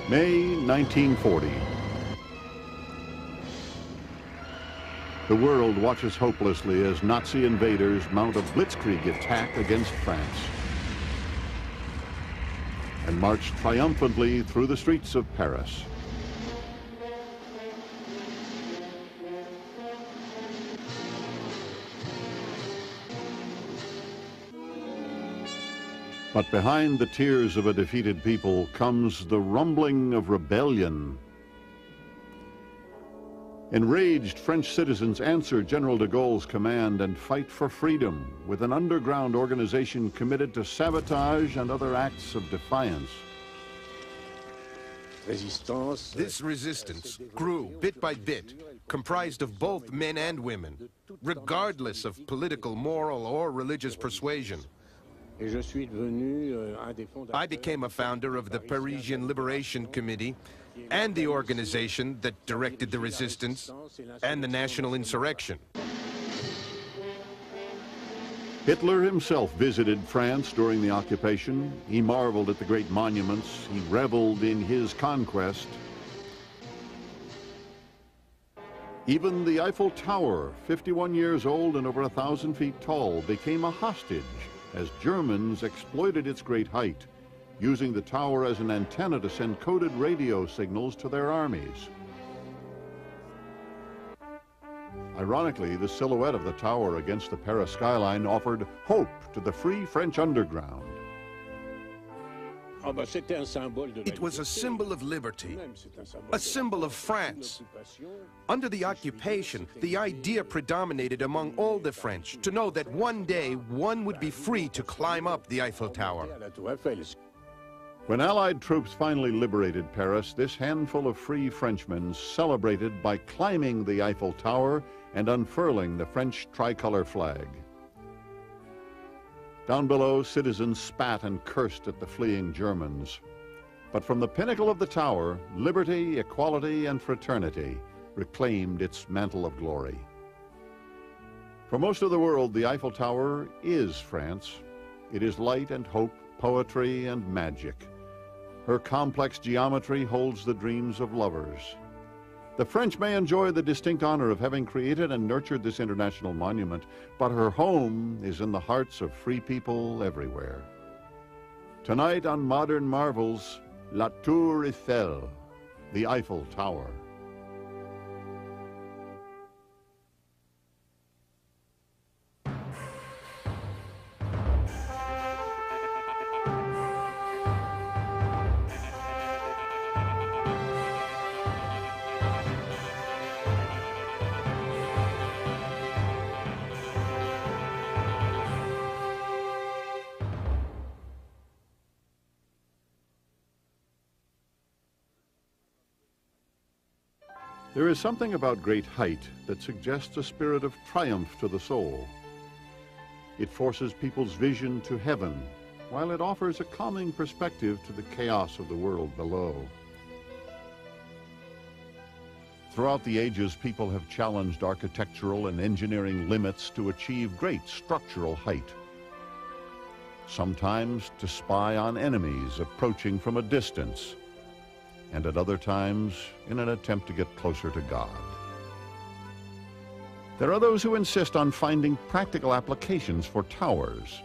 May 1940. The world watches hopelessly as Nazi invaders mount a blitzkrieg attack against France and march triumphantly through the streets of Paris. But behind the tears of a defeated people comes the rumbling of rebellion. Enraged French citizens answer General de Gaulle's command and fight for freedom with an underground organization committed to sabotage and other acts of defiance. This resistance grew bit by bit, comprised of both men and women, regardless of political, moral, or religious persuasion. I became a founder of the Parisian Liberation Committee and the organization that directed the resistance and the national insurrection. Hitler himself visited France during the occupation. He marveled at the great monuments. He reveled in his conquest. Even the Eiffel Tower, 51 years old and over 1,000 feet tall, became a hostage as Germans exploited its great height, using the tower as an antenna to send coded radio signals to their armies. Ironically, the silhouette of the tower against the Paris skyline offered hope to the free French underground. It was a symbol of liberty, a symbol of France. Under the occupation, the idea predominated among all the French to know that one day one would be free to climb up the Eiffel Tower. When Allied troops finally liberated Paris, this handful of free Frenchmen celebrated by climbing the Eiffel Tower and unfurling the French tricolor flag. Down below, citizens spat and cursed at the fleeing Germans. But from the pinnacle of the tower, liberty, equality, and fraternity reclaimed its mantle of glory. For most of the world, the Eiffel Tower is France. It is light and hope, poetry and magic. Her complex geometry holds the dreams of lovers. The French may enjoy the distinct honor of having created and nurtured this international monument, but her home is in the hearts of free people everywhere. Tonight on Modern Marvels, La Tour Eiffel, the Eiffel Tower. There is something about great height that suggests a spirit of triumph to the soul. It forces people's vision to heaven, while it offers a calming perspective to the chaos of the world below. Throughout the ages, people have challenged architectural and engineering limits to achieve great structural height. Sometimes to spy on enemies approaching from a distance, and at other times in an attempt to get closer to God. There are those who insist on finding practical applications for towers.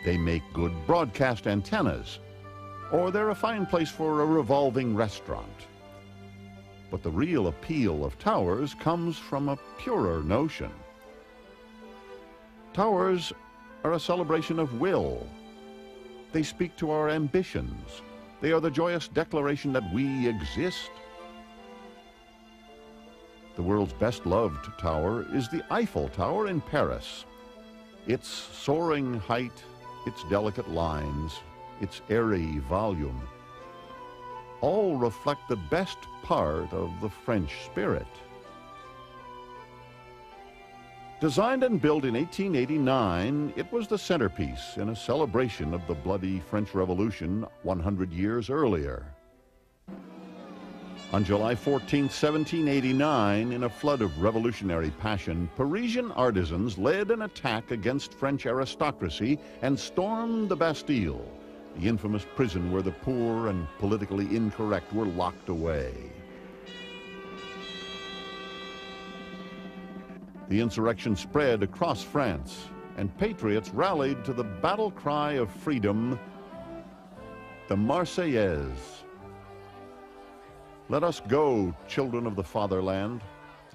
They make good broadcast antennas, or they're a fine place for a revolving restaurant. But the real appeal of towers comes from a purer notion. Towers are a celebration of will. They speak to our ambitions. They are the joyous declaration that we exist. The world's best-loved tower is the Eiffel Tower in Paris. Its soaring height, its delicate lines, its airy volume, all reflect the best part of the French spirit. Designed and built in 1889, it was the centerpiece in a celebration of the bloody French Revolution 100 years earlier. On July 14, 1789, in a flood of revolutionary passion, Parisian artisans led an attack against French aristocracy and stormed the Bastille, the infamous prison where the poor and politically incorrect were locked away. The insurrection spread across France, and patriots rallied to the battle cry of freedom, the Marseillaise. Let us go, children of the fatherland.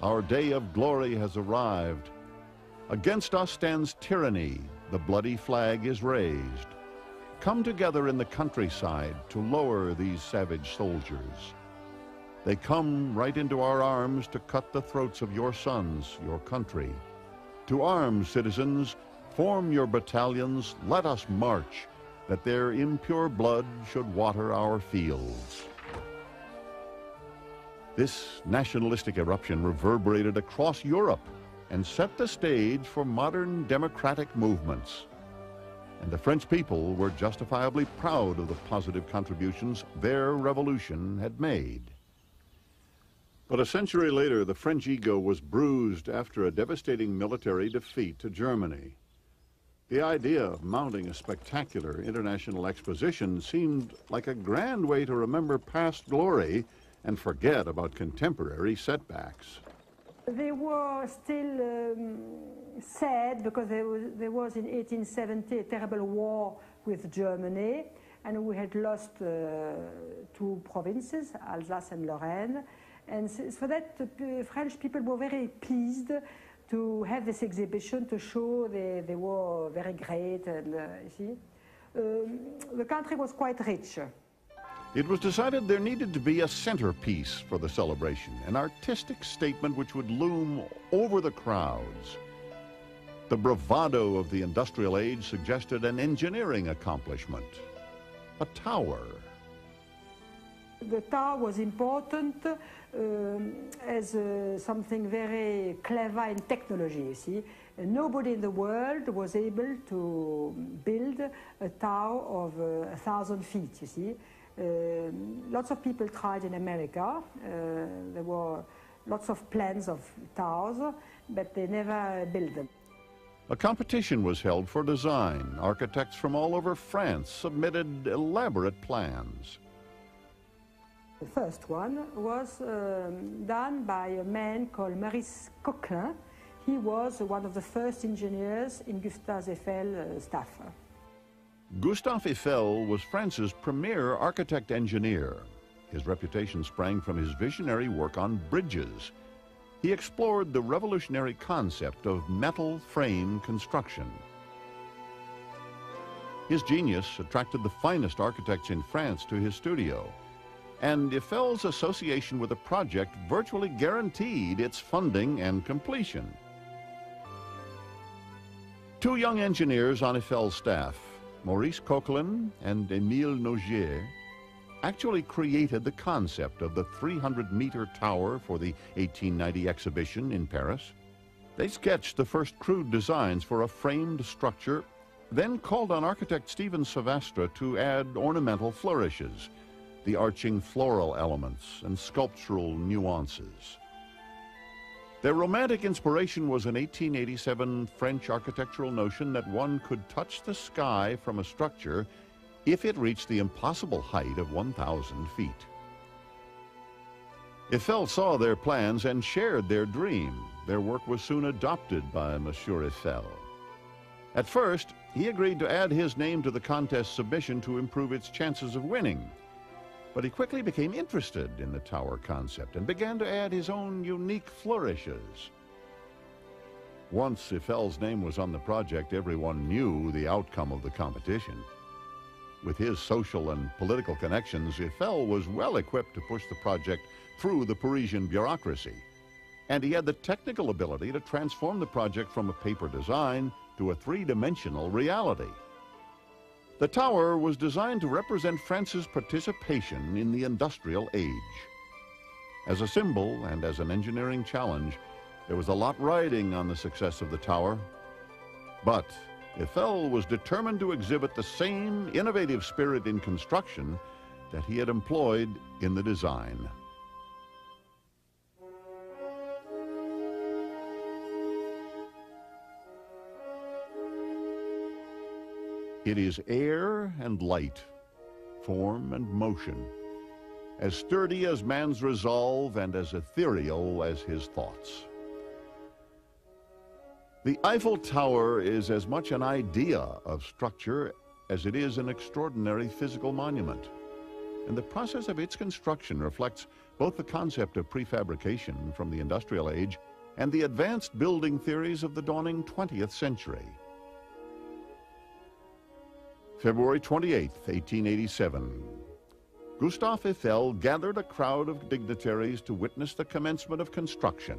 Our day of glory has arrived. Against us stands tyranny. The bloody flag is raised. Come together in the countryside to lower these savage soldiers. They come right into our arms to cut the throats of your sons, your country. To arms, citizens, form your battalions, let us march, that their impure blood should water our fields. This nationalistic eruption reverberated across Europe and set the stage for modern democratic movements. And the French people were justifiably proud of the positive contributions their revolution had made. But a century later, the French ego was bruised after a devastating military defeat to Germany. The idea of mounting a spectacular international exposition seemed like a grand way to remember past glory and forget about contemporary setbacks. They were still sad because there was in 1870 a terrible war with Germany, and we had lost two provinces, Alsace and Lorraine. And so that the French people were very pleased to have this exhibition to show they were very great, and you see. The country was quite rich. It was decided there needed to be a centerpiece for the celebration, an artistic statement which would loom over the crowds. The bravado of the industrial age suggested an engineering accomplishment, a tower. The tower was important as something very clever in technology, you see. Nobody in the world was able to build a tower of 1,000 feet, you see. Lots of people tried in America. There were lots of plans of towers, but they never built them. A competition was held for design. Architects from all over France submitted elaborate plans. The first one was done by a man called Maurice Coquelin. He was one of the first engineers in Gustave Eiffel staff. Gustave Eiffel was France's premier architect-engineer. His reputation sprang from his visionary work on bridges. He explored the revolutionary concept of metal frame construction. His genius attracted the finest architects in France to his studio, and Eiffel's association with the project virtually guaranteed its funding and completion. Two young engineers on Eiffel's staff, Maurice Coquelin and Émile Nogier, actually created the concept of the 300-meter tower for the 1890 exhibition in Paris. They sketched the first crude designs for a framed structure, then called on architect Stephen Savastre to add ornamental flourishes, the arching floral elements and sculptural nuances. Their romantic inspiration was an 1887 French architectural notion that one could touch the sky from a structure if it reached the impossible height of 1,000 feet. Eiffel saw their plans and shared their dream. Their work was soon adopted by Monsieur Eiffel. At first, he agreed to add his name to the contest submission to improve its chances of winning. But he quickly became interested in the tower concept and began to add his own unique flourishes. Once Eiffel's name was on the project, everyone knew the outcome of the competition. With his social and political connections, Eiffel was well equipped to push the project through the Parisian bureaucracy. And he had the technical ability to transform the project from a paper design to a three-dimensional reality. The tower was designed to represent France's participation in the industrial age. As a symbol and as an engineering challenge, there was a lot riding on the success of the tower. But Eiffel was determined to exhibit the same innovative spirit in construction that he had employed in the design. It is air and light form and motion, as sturdy as man's resolve and as ethereal as his thoughts. The Eiffel Tower is as much an idea of structure as it is an extraordinary physical monument. And the process of its construction reflects both the concept of prefabrication from the industrial age and the advanced building theories of the dawning 20th century. February 28, 1887. Gustave Eiffel gathered a crowd of dignitaries to witness the commencement of construction.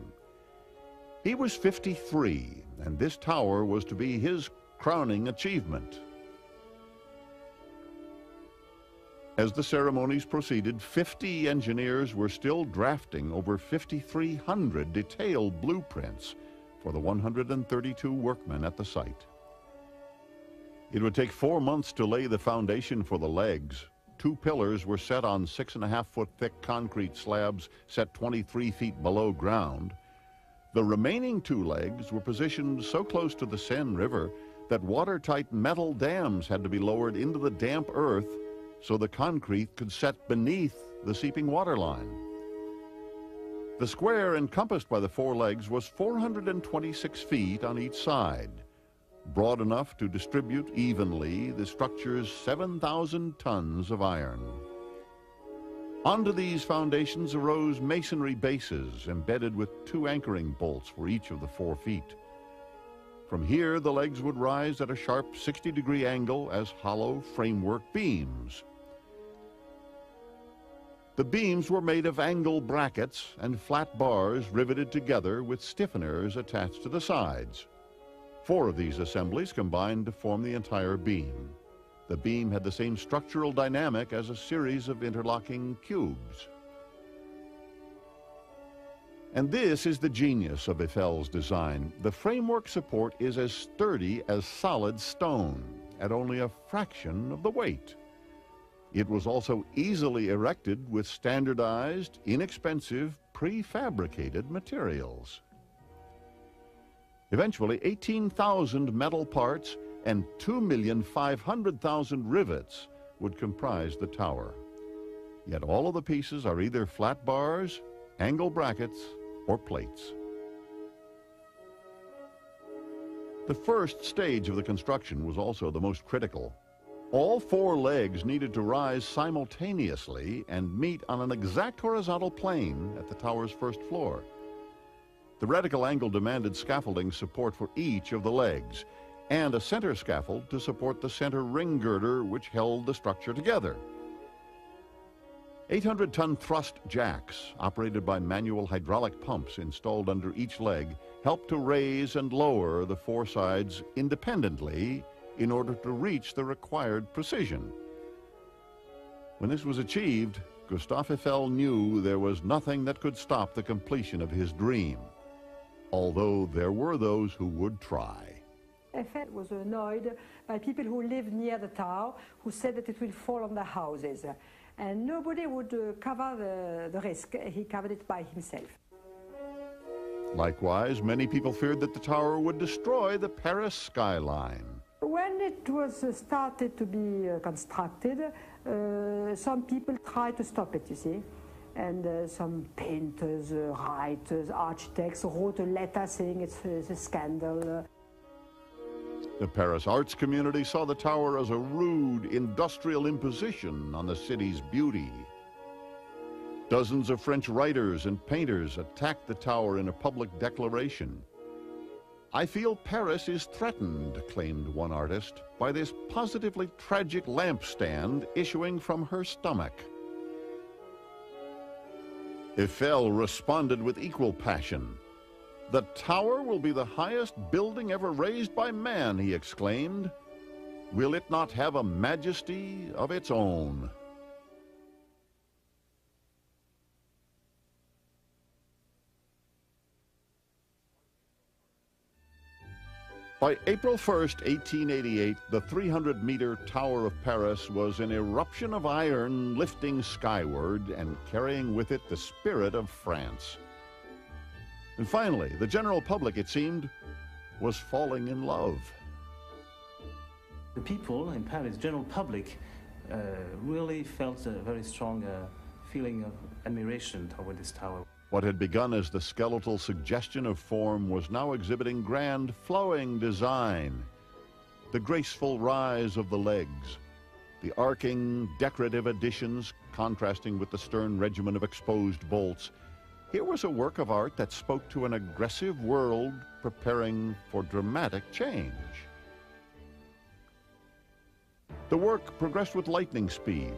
He was 53, and this tower was to be his crowning achievement. As the ceremonies proceeded, 50 engineers were still drafting over 5,300 detailed blueprints for the 132 workmen at the site. It would take 4 months to lay the foundation for the legs. 2 pillars were set on 6.5-foot thick concrete slabs set 23 feet below ground. The remaining 2 legs were positioned so close to the Seine River that watertight metal dams had to be lowered into the damp earth so the concrete could set beneath the seeping water line. The square encompassed by the 4 legs was 426 feet on each side, broad enough to distribute evenly the structure's 7,000 tons of iron. Onto these foundations arose masonry bases embedded with 2 anchoring bolts for each of the 4 feet. From here, the legs would rise at a sharp 60-degree angle as hollow framework beams. The beams were made of angle brackets and flat bars riveted together with stiffeners attached to the sides. 4 of these assemblies combined to form the entire beam. The beam had the same structural dynamic as a series of interlocking cubes. And this is the genius of Eiffel's design. The framework support is as sturdy as solid stone, at only a fraction of the weight. It was also easily erected with standardized, inexpensive, prefabricated materials. Eventually, 18,000 metal parts and 2,500,000 rivets would comprise the tower. Yet all of the pieces are either flat bars, angle brackets, or plates. The first stage of the construction was also the most critical. All 4 legs needed to rise simultaneously and meet on an exact horizontal plane at the tower's first floor. The reticle angle demanded scaffolding support for each of the legs, and a center scaffold to support the center ring girder which held the structure together. 800-ton thrust jacks, operated by manual hydraulic pumps installed under each leg, helped to raise and lower the 4 sides independently in order to reach the required precision. When this was achieved, Gustave Eiffel knew there was nothing that could stop the completion of his dream, although there were those who would try. Eiffel was annoyed by people who lived near the tower, who said that it will fall on their houses. And nobody would cover the risk. He covered it by himself. Likewise, many people feared that the tower would destroy the Paris skyline. When it was started to be constructed, some people tried to stop it, you see. And some painters, writers, architects wrote a letter saying it's a scandal. The Paris arts community saw the tower as a rude industrial imposition on the city's beauty. Dozens of French writers and painters attacked the tower in a public declaration. "I feel Paris is threatened," claimed one artist, "by this positively tragic lampstand issuing from her stomach." Eiffel responded with equal passion. "The tower will be the highest building ever raised by man," he exclaimed. "Will it not have a majesty of its own?" By April 1st, 1888, the 300-meter Tower of Paris was an eruption of iron lifting skyward and carrying with it the spirit of France. And finally, the general public, it seemed, was falling in love. The people in Paris, general public, really felt a very strong feeling of admiration toward this tower. What had begun as the skeletal suggestion of form was now exhibiting grand, flowing design. The graceful rise of the legs, the arcing, decorative additions contrasting with the stern regimen of exposed bolts. Here was a work of art that spoke to an aggressive world preparing for dramatic change. The work progressed with lightning speed.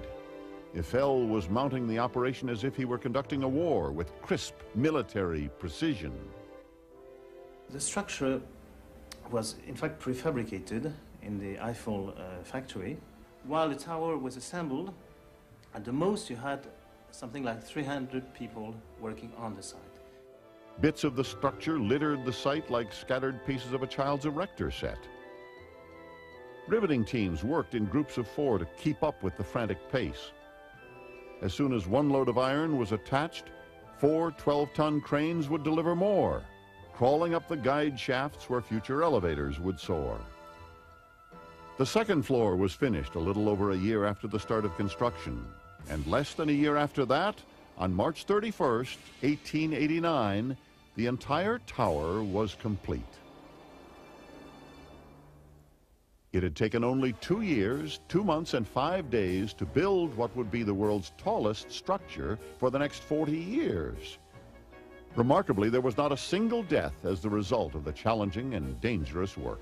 Eiffel was mounting the operation as if he were conducting a war with crisp military precision. The structure was in fact prefabricated in the Eiffel factory. While the tower was assembled, at the most you had something like 300 people working on the site. Bits of the structure littered the site like scattered pieces of a child's erector set. Riveting teams worked in groups of 4 to keep up with the frantic pace. As soon as one load of iron was attached, 4 12-ton cranes would deliver more, crawling up the guide shafts where future elevators would soar. The second floor was finished a little over a year after the start of construction, and less than a year after that, on March 31st, 1889, the entire tower was complete. It had taken only 2 years, 2 months, and 5 days to build what would be the world's tallest structure for the next 40 years. Remarkably, there was not a single death as the result of the challenging and dangerous work.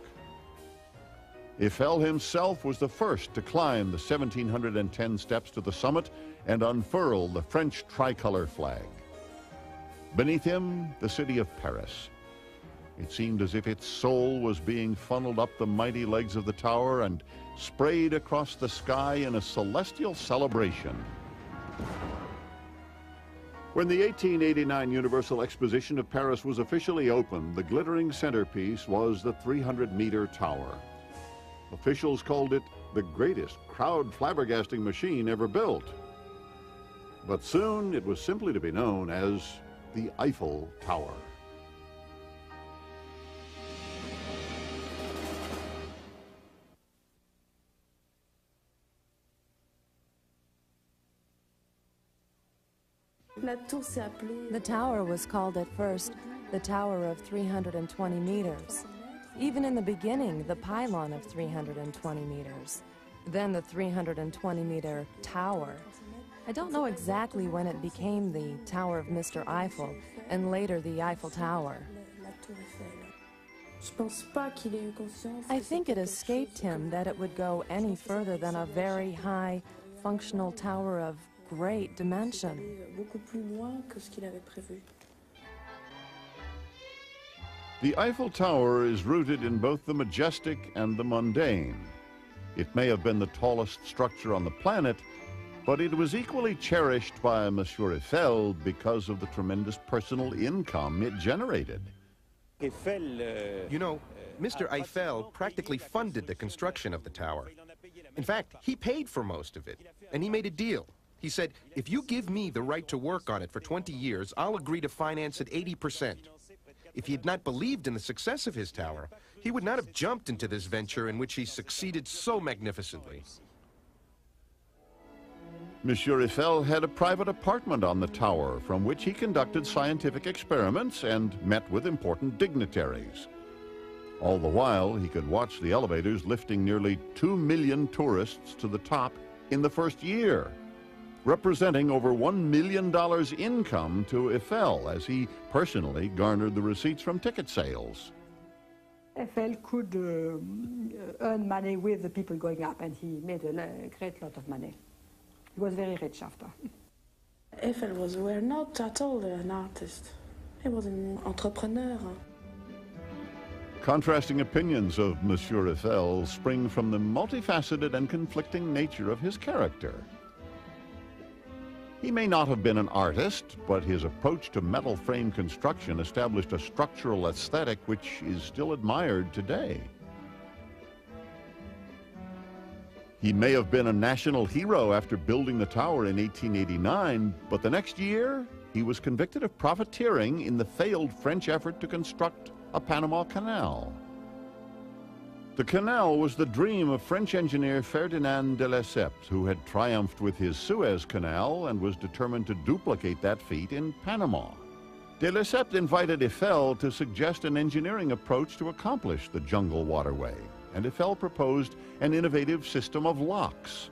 Eiffel himself was the first to climb the 1,710 steps to the summit and unfurl the French tricolor flag. Beneath him, the city of Paris. It seemed as if its soul was being funneled up the mighty legs of the tower and sprayed across the sky in a celestial celebration. When the 1889 Universal Exposition of Paris was officially opened, the glittering centerpiece was the 300-meter tower. Officials called it the greatest crowd-flabbergasting machine ever built. But soon it was simply to be known as the Eiffel Tower. The tower was called at first the Tower of 320 meters. Even in the beginning, the pylon of 320 meters. Then the 320-meter tower. I don't know exactly when it became the Tower of Mr. Eiffel, and later the Eiffel Tower. I think it escaped him that it would go any further than a very high, functional tower of great dimension. The Eiffel Tower is rooted in both the majestic and the mundane. It may have been the tallest structure on the planet, but it was equally cherished by Monsieur Eiffel because of the tremendous personal income it generated. You know, Mr. Eiffel practically funded the construction of the tower. In fact, he paid for most of it, and he made a deal. He said, if you give me the right to work on it for 20 years, I'll agree to finance it 80%. If he had not believed in the success of his tower, he would not have jumped into this venture in which he succeeded so magnificently. Monsieur Eiffel had a private apartment on the tower from which he conducted scientific experiments and met with important dignitaries. All the while, he could watch the elevators lifting nearly 2 million tourists to the top in the first year, representing over $1 million income to Eiffel as he personally garnered the receipts from ticket sales. Eiffel could earn money with the people going up, and he made a great lot of money. He was very rich after. Eiffel were not at all an artist. He was an entrepreneur. Contrasting opinions of Monsieur Eiffel spring from the multifaceted and conflicting nature of his character. He may not have been an artist, but his approach to metal frame construction established a structural aesthetic which is still admired today. He may have been a national hero after building the tower in 1889, but the next year, he was convicted of profiteering in the failed French effort to construct a Panama Canal. The canal was the dream of French engineer Ferdinand de Lesseps, who had triumphed with his Suez Canal and was determined to duplicate that feat in Panama. De Lesseps invited Eiffel to suggest an engineering approach to accomplish the jungle waterway, and Eiffel proposed an innovative system of locks.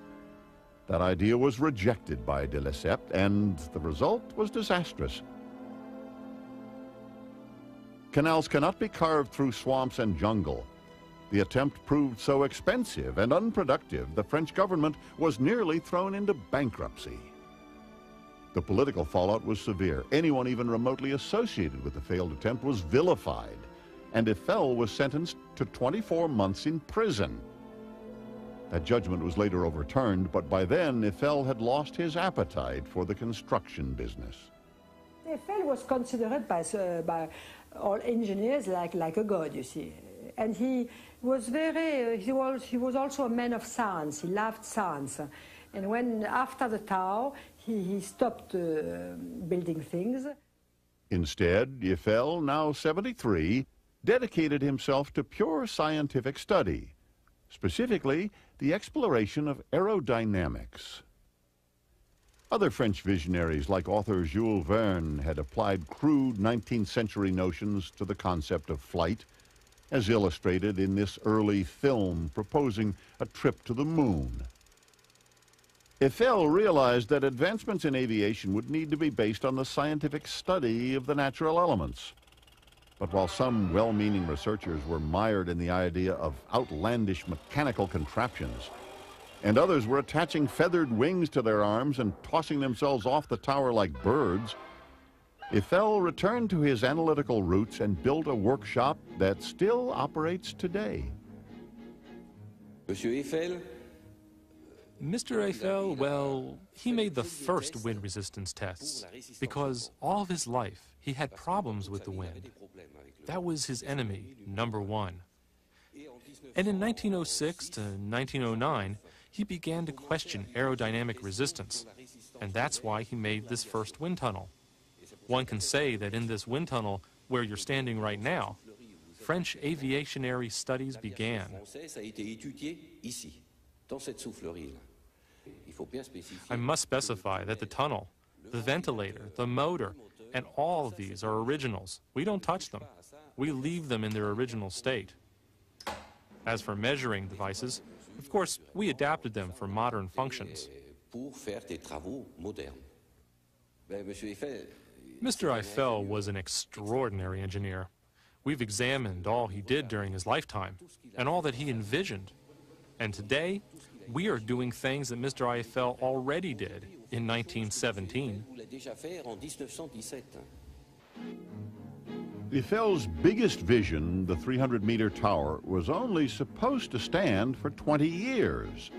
That idea was rejected by de Lesseps, and the result was disastrous. Canals cannot be carved through swamps and jungle. The attempt proved so expensive and unproductive, the French government was nearly thrown into bankruptcy. The political fallout was severe. Anyone even remotely associated with the failed attempt was vilified, and Eiffel was sentenced to 24 months in prison. That judgment was later overturned, but by then Eiffel had lost his appetite for the construction business. Eiffel was considered by all engineers like a god, you see. And he was he was also a man of science. He loved science. And when, after the Tower, he stopped building things. Instead, Eiffel, now 73, dedicated himself to pure scientific study, specifically the exploration of aerodynamics. Other French visionaries like author Jules Verne had applied crude 19th century notions to the concept of flight, as illustrated in this early film proposing a trip to the moon. Eiffel realized that advancements in aviation would need to be based on the scientific study of the natural elements. But while some well-meaning researchers were mired in the idea of outlandish mechanical contraptions, and others were attaching feathered wings to their arms and tossing themselves off the tower like birds, Eiffel returned to his analytical roots and built a workshop that still operates today. Mr. Eiffel, well, he made the first wind resistance tests because all of his life he had problems with the wind. That was his enemy, number one. And in 1906 to 1909, he began to question aerodynamic resistance, and that's why he made this first wind tunnel. One can say that in this wind tunnel, where you're standing right now, French aviationary studies began. I must specify that the tunnel, the ventilator, the motor, and all of these are originals. We don't touch them. We leave them in their original state. As for measuring devices, of course, we adapted them for modern functions. Mr. Eiffel was an extraordinary engineer. We've examined all he did during his lifetime and all that he envisioned. And today, we are doing things that Mr. Eiffel already did in 1917. Eiffel's biggest vision, the 300-meter tower, was only supposed to stand for 20 years.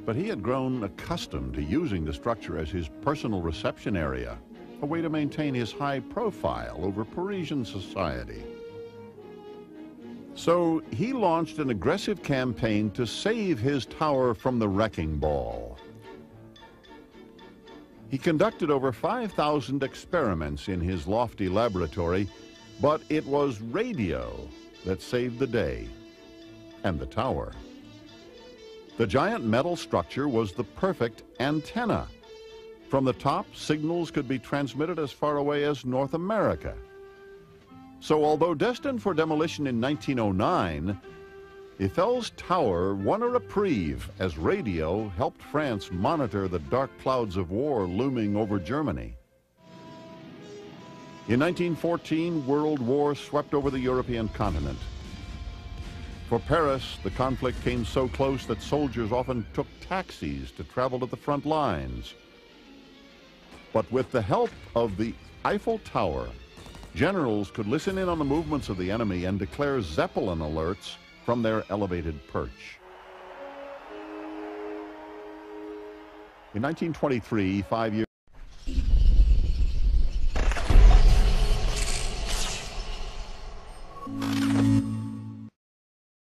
But he had grown accustomed to using the structure as his personal reception area, a way to maintain his high profile over Parisian society. So he launched an aggressive campaign to save his tower from the wrecking ball. He conducted over 5,000 experiments in his lofty laboratory, but it was radio that saved the day, and the tower. The giant metal structure was the perfect antenna. From the top, signals could be transmitted as far away as North America. So although destined for demolition in 1909, Eiffel's tower won a reprieve as radio helped France monitor the dark clouds of war looming over Germany. In 1914, World War swept over the European continent. For Paris, the conflict came so close that soldiers often took taxis to travel to the front lines. But with the help of the Eiffel Tower, generals could listen in on the movements of the enemy and declare Zeppelin alerts from their elevated perch. In 1923, 5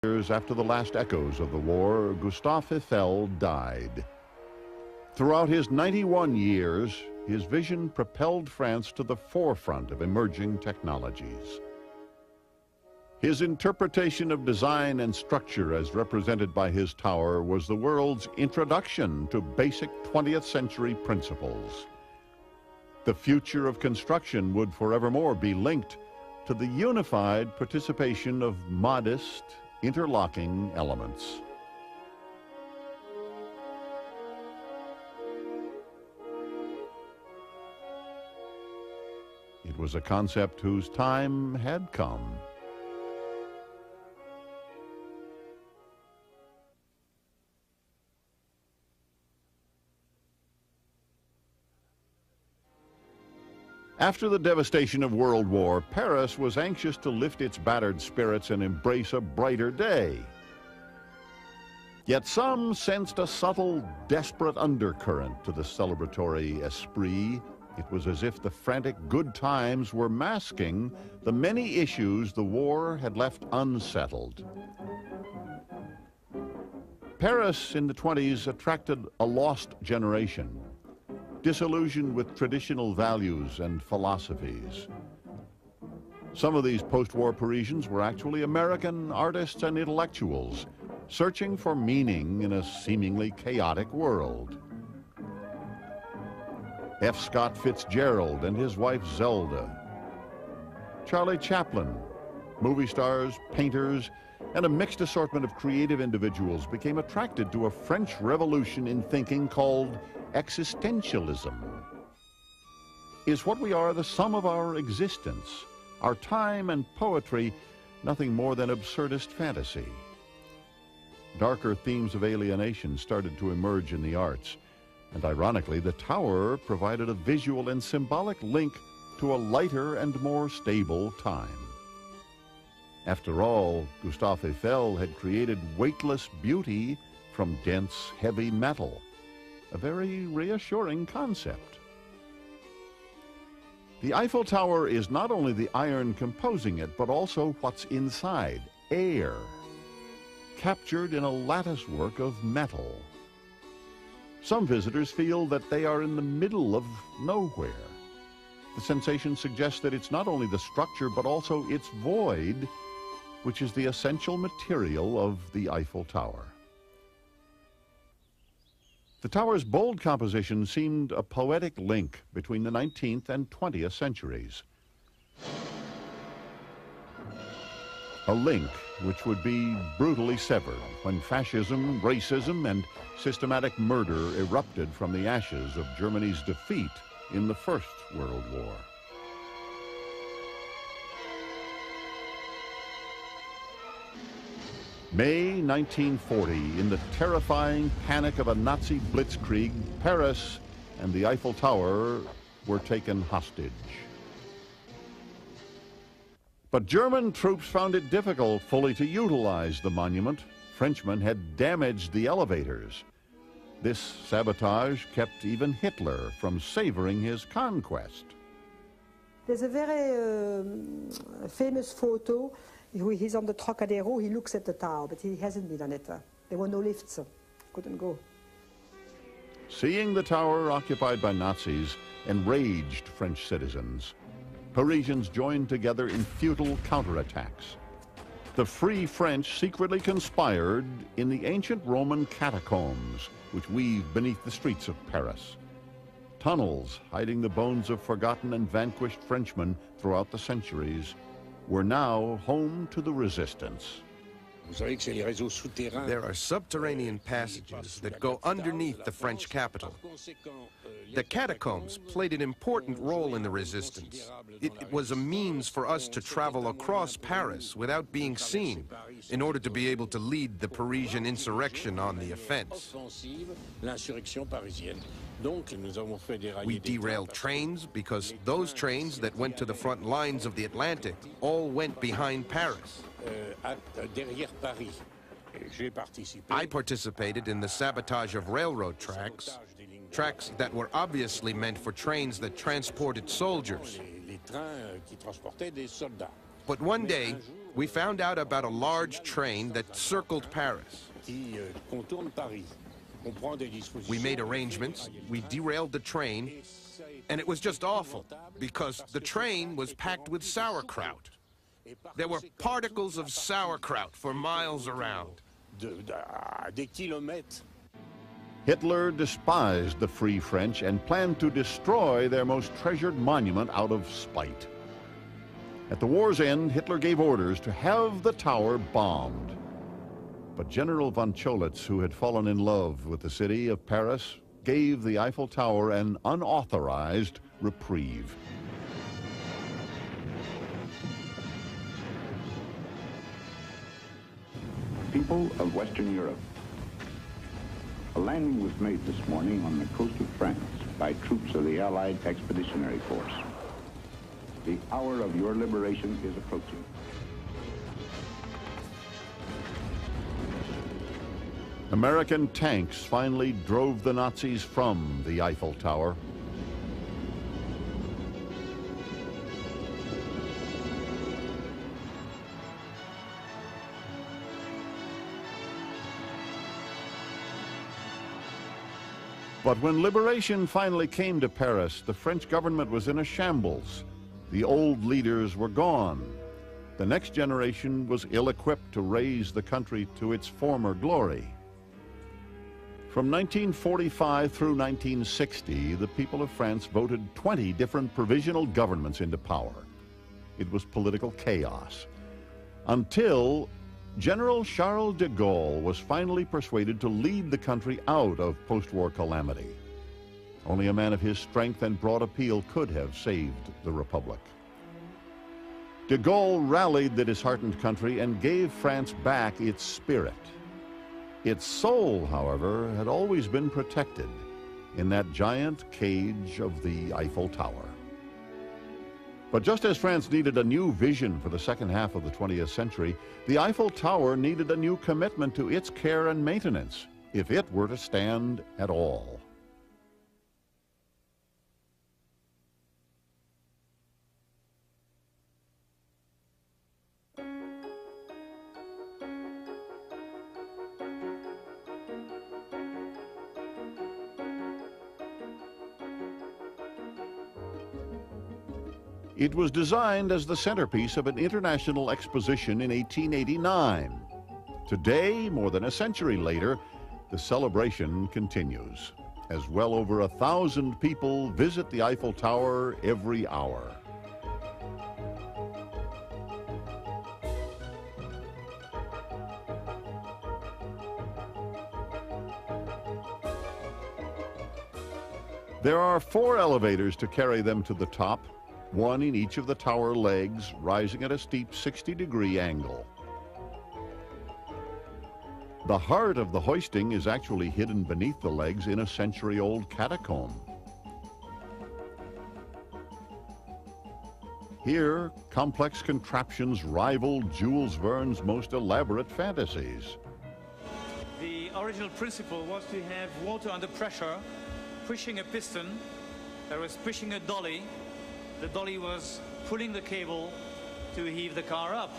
years after the last echoes of the war, Gustave Eiffel died. Throughout his 91 years, his vision propelled France to the forefront of emerging technologies. His interpretation of design and structure as represented by his tower was the world's introduction to basic 20th century principles. The future of construction would forevermore be linked to the unified participation of modest, interlocking elements. It was a concept whose time had come. After the devastation of World War, Paris was anxious to lift its battered spirits and embrace a brighter day. Yet some sensed a subtle, desperate undercurrent to the celebratory esprit. It was as if the frantic good times were masking the many issues the war had left unsettled. Paris in the 20s attracted a lost generation, disillusioned with traditional values and philosophies. Some of these post-war Parisians were actually American artists and intellectuals, searching for meaning in a seemingly chaotic world. F. Scott Fitzgerald and his wife Zelda, Charlie Chaplin, movie stars, painters, and a mixed assortment of creative individuals became attracted to a French revolution in thinking called existentialism. Is what we are the sum of our existence, our time and poetry, nothing more than absurdist fantasy? Darker themes of alienation started to emerge in the arts, and ironically, the tower provided a visual and symbolic link to a lighter and more stable time. After all, Gustave Eiffel had created weightless beauty from dense, heavy metal, a very reassuring concept. The Eiffel Tower is not only the iron composing it, but also what's inside, air, captured in a lattice work of metal. Some visitors feel that they are in the middle of nowhere. The sensation suggests that it's not only the structure, but also its void, which is the essential material of the Eiffel Tower. The tower's bold composition seemed a poetic link between the 19th and 20th centuries. A link which would be brutally severed when fascism, racism, and systematic murder erupted from the ashes of Germany's defeat in the First World War. May 1940, in the terrifying panic of a Nazi blitzkrieg, Paris and the Eiffel Tower were taken hostage. But German troops found it difficult fully to utilize the monument. Frenchmen had damaged the elevators. This sabotage kept even Hitler from savoring his conquest. There's a very famous photo. He's on the Trocadero, he looks at the tower, but he hasn't been on it. There were no lifts, couldn't go. Seeing the tower occupied by Nazis enraged French citizens. Parisians joined together in futile counterattacks. The Free French secretly conspired in the ancient Roman catacombs, which weave beneath the streets of Paris. Tunnels hiding the bones of forgotten and vanquished Frenchmen throughout the centuries were now home to the resistance. There are subterranean passages that go underneath the French capital. The catacombs played an important role in the resistance. It was a means for us to travel across Paris without being seen in order to be able to lead the Parisian insurrection on the offense. We derailed trains because those trains that went to the front lines of the Atlantic all went behind Paris. I participated in the sabotage of railroad tracks that were obviously meant for trains that transported soldiers. But one day, we found out about a large train that circled Paris. We made arrangements, we derailed the train, and it was just awful because the train was packed with sauerkraut. There were particles of sauerkraut for miles around. Hitler despised the Free French and planned to destroy their most treasured monument out of spite. At the war's end, Hitler gave orders to have the tower bombed. But General von Cholitz, who had fallen in love with the city of Paris, gave the Eiffel Tower an unauthorized reprieve. People of Western Europe, a landing was made this morning on the coast of France by troops of the Allied Expeditionary Force. The hour of your liberation is approaching. American tanks finally drove the Nazis from the Eiffel Tower. But when liberation finally came to Paris, the French government was in a shambles. The old leaders were gone. The next generation was ill-equipped to raise the country to its former glory. From 1945 through 1960, the people of France voted 20 different provisional governments into power. It was political chaos, until General Charles de Gaulle was finally persuaded to lead the country out of post-war calamity. Only a man of his strength and broad appeal could have saved the Republic. De Gaulle rallied the disheartened country and gave France back its spirit. Its soul, however, had always been protected in that giant cage of the Eiffel Tower. But just as France needed a new vision for the second half of the 20th century, the Eiffel Tower needed a new commitment to its care and maintenance if it were to stand at all. It was designed as the centerpiece of an international exposition in 1889. Today, more than a century later, the celebration continues, as well over 1,000 people visit the Eiffel Tower every hour. There are 4 elevators to carry them to the top, one in each of the tower legs, rising at a steep 60-degree angle. The heart of the hoisting is actually hidden beneath the legs in a century-old catacomb. Here, complex contraptions rival Jules Verne's most elaborate fantasies. The original principle was to have water under pressure, pushing a piston that was pushing a dolly. The dolly was pulling the cable to heave the car up.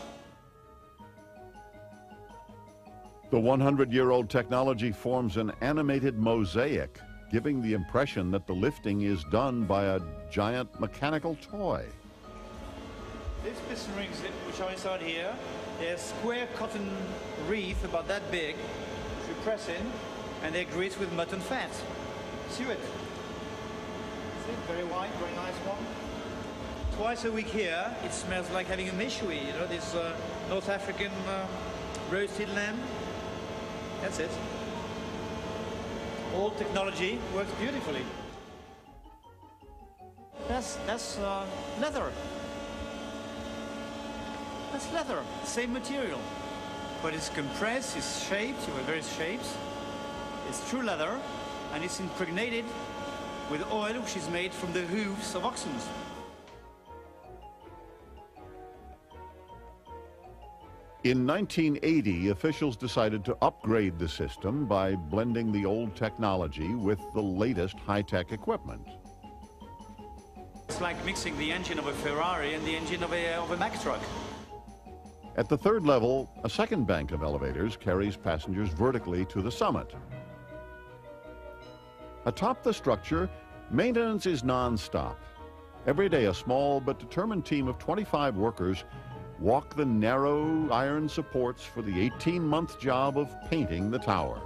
The 100-year-old technology forms an animated mosaic, giving the impression that the lifting is done by a giant mechanical toy. These piston rings, which are inside here, they're square cotton wreath about that big, which you press in, and they're greased with mutton fat. See it? See it? Very white, very nice one. Twice a week here, it smells like having a méchoui, you know, this North African roasted lamb. That's it. All technology works beautifully. That's leather. That's leather, same material. But it's compressed, it's shaped, you have various shapes. It's true leather, and it's impregnated with oil which is made from the hooves of oxen. In 1980, officials decided to upgrade the system by blending the old technology with the latest high-tech equipment. It's like mixing the engine of a Ferrari and the engine of a Mack truck. At the 3rd level, a second bank of elevators carries passengers vertically to the summit. Atop the structure, maintenance is non-stop. Every day, a small but determined team of 25 workers walk the narrow iron supports for the 18-month job of painting the tower.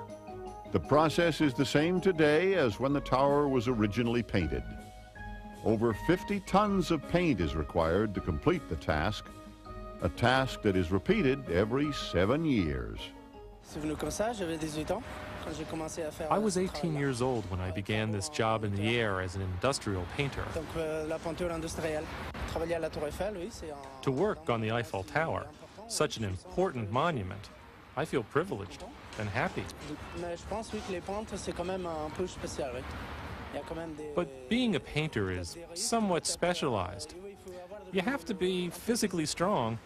The process is the same today as when the tower was originally painted. Over 50 tons of paint is required to complete the task, a task that is repeated every 7 years. I was 18 years old when I began this job in the air as an industrial painter. To work on the Eiffel Tower, such an important monument, I feel privileged and happy. But being a painter is somewhat specialized. You have to be physically strong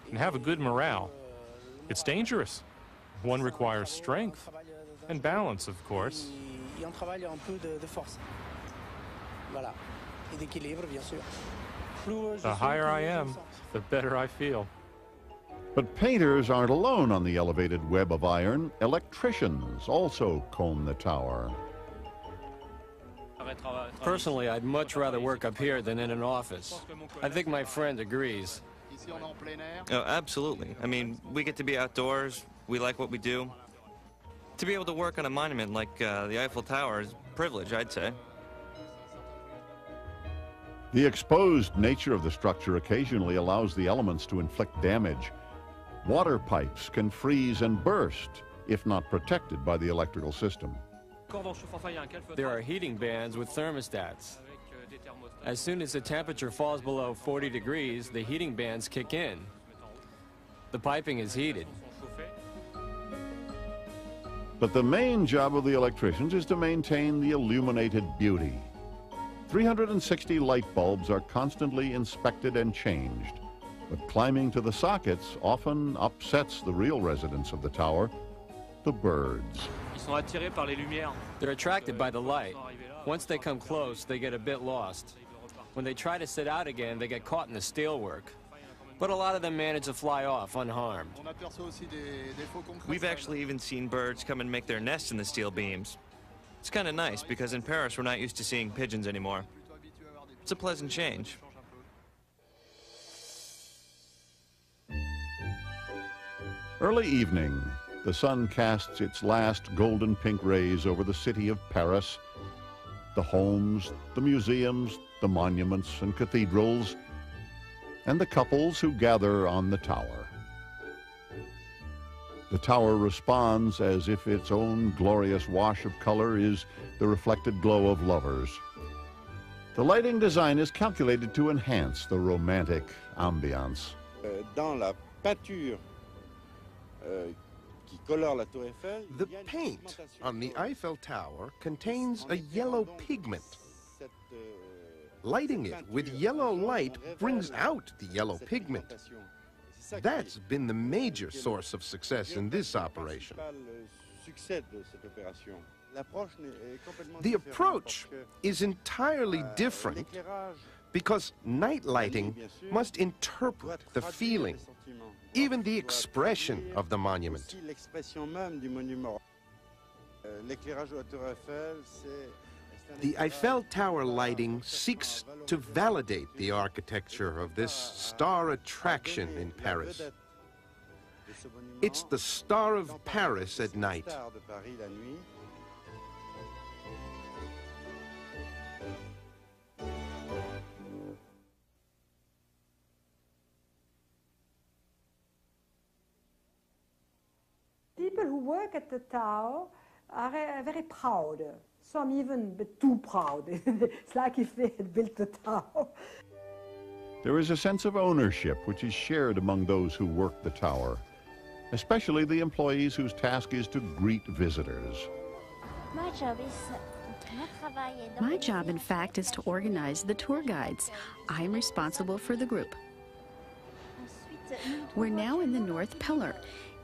and have a good morale. It's dangerous. One requires strength and balance, of course. The higher I am, the better I feel. But painters aren't alone on the elevated web of iron. Electricians also comb the tower. Personally, I'd much rather work up here than in an office. I think my friend agrees. Oh, absolutely. I mean, we get to be outdoors. We like what we do. To be able to work on a monument like the Eiffel Tower is a privilege, I'd say. The exposed nature of the structure occasionally allows the elements to inflict damage. Water pipes can freeze and burst if not protected by the electrical system. There are heating bands with thermostats. As soon as the temperature falls below 40 degrees, the heating bands kick in. The piping is heated. But the main job of the electricians is to maintain the illuminated beauty. 360 light bulbs are constantly inspected and changed, but climbing to the sockets often upsets the real residents of the tower, the birds. They're attracted by the light. Once they come close, they get a bit lost. When they try to sit out again, they get caught in the steelwork. But a lot of them manage to fly off unharmed. We've actually even seen birds come and make their nests in the steel beams. It's kind of nice because in Paris we're not used to seeing pigeons anymore. It's a pleasant change. Early evening, the sun casts its last golden pink rays over the city of Paris. The homes, the museums, the monuments and cathedrals, and the couples who gather on the tower. The tower responds as if its own glorious wash of color is the reflected glow of lovers. The lighting design is calculated to enhance the romantic ambiance. The paint on the Eiffel Tower contains a yellow pigment. Lighting it with yellow light brings out the yellow pigment. That's been the major source of success in this operation. The approach is entirely different because night lighting must interpret the feeling, even the expression of the monument. The Eiffel Tower lighting seeks to validate the architecture of this star attraction in Paris. It's the star of Paris at night. People who work at the tower are very proud. Some even a bit too proud. It's like if they had built the tower. There is a sense of ownership which is shared among those who work the tower, especially the employees whose task is to greet visitors. My job, in fact, is to organize the tour guides. I'm responsible for the group. We're now in the north pillar.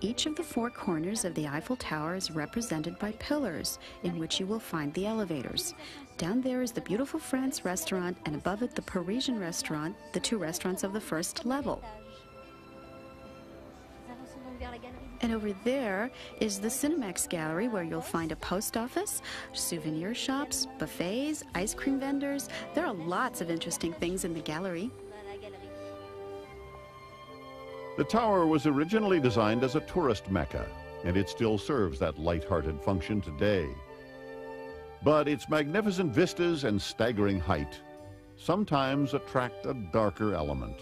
Each of the four corners of the Eiffel Tower is represented by pillars, in which you will find the elevators. Down there is the beautiful France restaurant, and above it the Parisian restaurant, the two restaurants of the first level. And over there is the Cinemax Gallery, where you'll find a post office, souvenir shops, buffets, ice cream vendors. There are lots of interesting things in the gallery. The tower was originally designed as a tourist mecca, and it still serves that light-hearted function today. But its magnificent vistas and staggering height sometimes attract a darker element.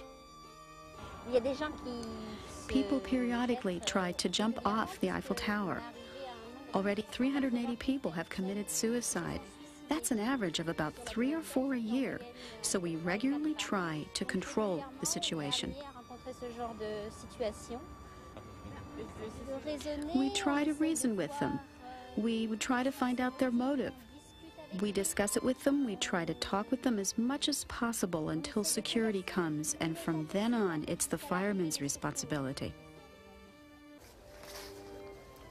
People periodically try to jump off the Eiffel Tower. Already 380 people have committed suicide. That's an average of about 3 or 4 a year, so we regularly try to control the situation. We try to reason with them. We would try to find out their motive. We discuss it with them. We try to talk with them as much as possible until security comes, and from then on, it's the fireman's responsibility.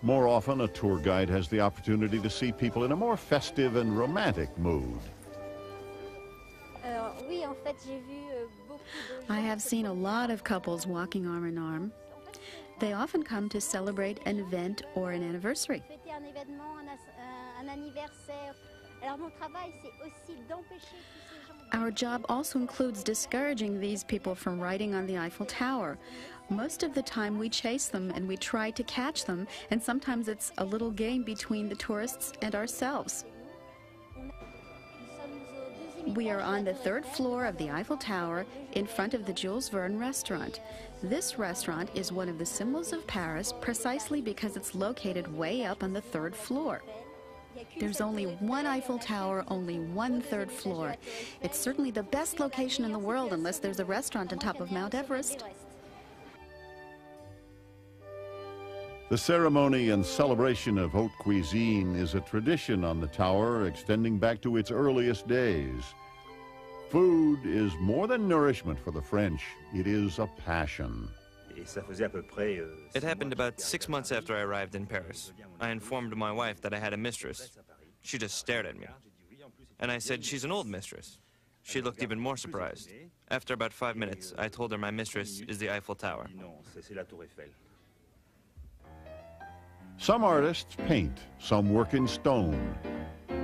More often, a tour guide has the opportunity to see people in a more festive and romantic mood. I have seen a lot of couples walking arm in arm. They often come to celebrate an event or an anniversary. Our job also includes discouraging these people from riding on the Eiffel Tower. Most of the time we chase them and we try to catch them, and sometimes it's a little game between the tourists and ourselves. We are on the 3rd floor of the Eiffel Tower in front of the Jules Verne restaurant. This restaurant is one of the symbols of Paris precisely because it's located way up on the 3rd floor. There's only one Eiffel Tower, only one 3rd floor. It's certainly the best location in the world unless there's a restaurant on top of Mount Everest. The ceremony and celebration of haute cuisine is a tradition on the tower extending back to its earliest days. Food is more than nourishment for the French. It is a passion. It happened about 6 months after I arrived in Paris. I informed my wife that I had a mistress. She just stared at me. And I said, she's an old mistress. She looked even more surprised. After about 5 minutes, I told her my mistress is the Eiffel Tower. Some artists paint, some work in stone.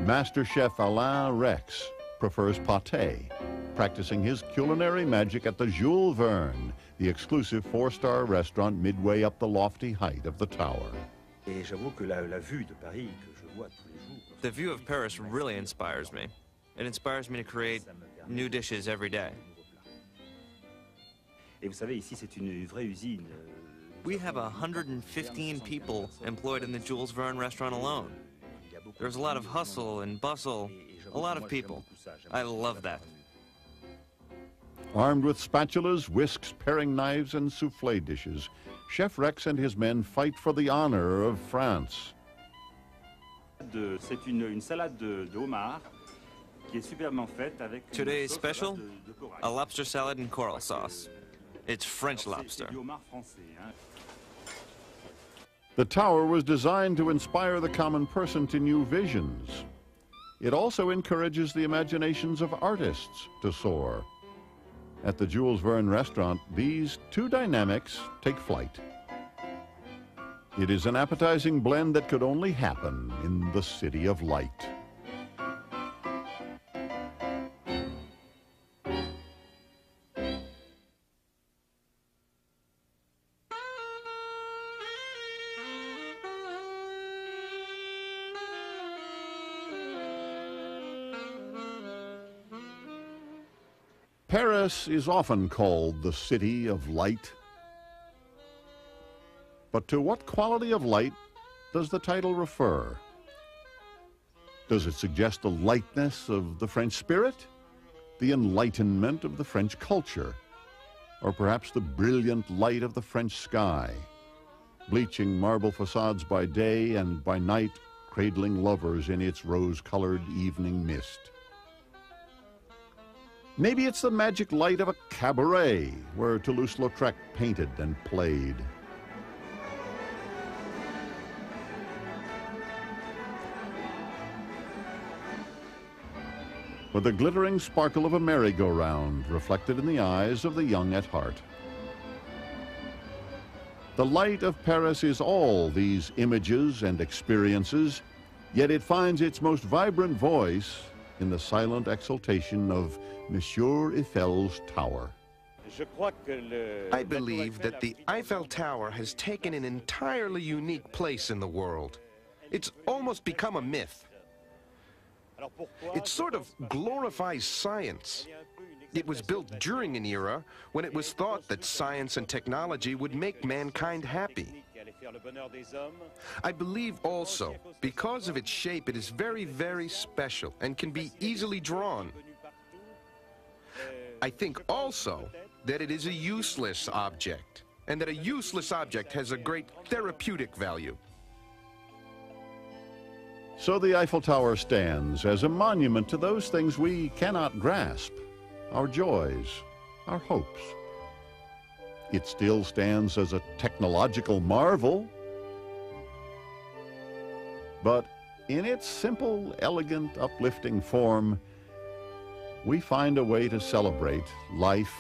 Master chef Alain Rex prefers pâté, practicing his culinary magic at the Jules Verne, the exclusive 4-star restaurant midway up the lofty height of the tower. The view of Paris really inspires me. It inspires me to create new dishes every day. We have 115 people employed in the Jules Verne restaurant alone. There's a lot of hustle and bustle, a lot of people. I love that. Armed with spatulas, whisks, paring knives, and soufflé dishes, Chef Rex and his men fight for the honor of France. Today's special, a lobster salad and coral sauce. It's French lobster. The tower was designed to inspire the common person to new visions. It also encourages the imaginations of artists to soar. At the Jules Verne restaurant, these two dynamics take flight. It is an appetizing blend that could only happen in the City of Light. Paris is often called the City of Light. But to what quality of light does the title refer? Does it suggest the lightness of the French spirit, the enlightenment of the French culture, or perhaps the brilliant light of the French sky, bleaching marble facades by day and by night, cradling lovers in its rose-colored evening mist? Maybe it's the magic light of a cabaret where Toulouse-Lautrec painted and played. Or the glittering sparkle of a merry-go-round reflected in the eyes of the young at heart. The light of Paris is all these images and experiences, yet it finds its most vibrant voice in the silent exultation of Monsieur Eiffel's tower. I believe that the Eiffel Tower has taken an entirely unique place in the world. It's almost become a myth. It sort of glorifies science. It was built during an era when it was thought that science and technology would make mankind happy. I believe also, because of its shape, it is very, very special and can be easily drawn. I think also that it is a useless object, and that a useless object has a great therapeutic value. So the Eiffel Tower stands as a monument to those things we cannot grasp, our joys, our hopes. It still stands as a technological marvel, but in its simple, elegant, uplifting form, we find a way to celebrate life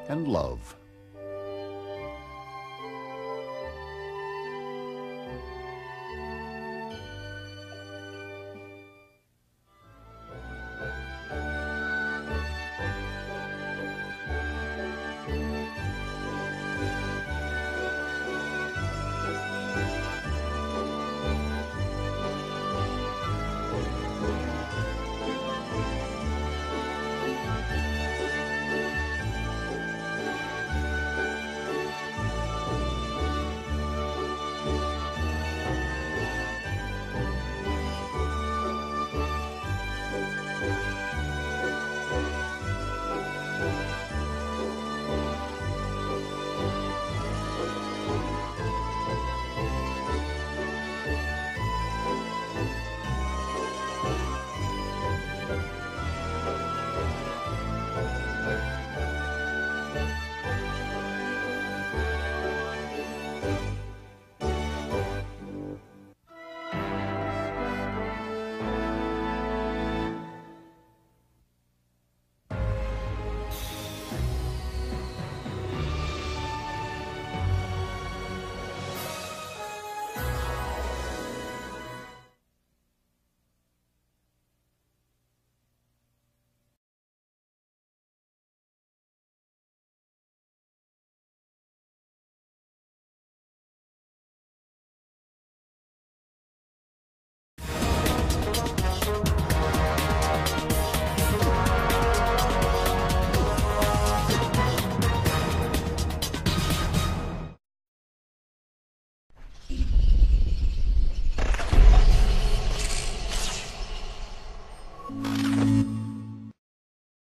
and love.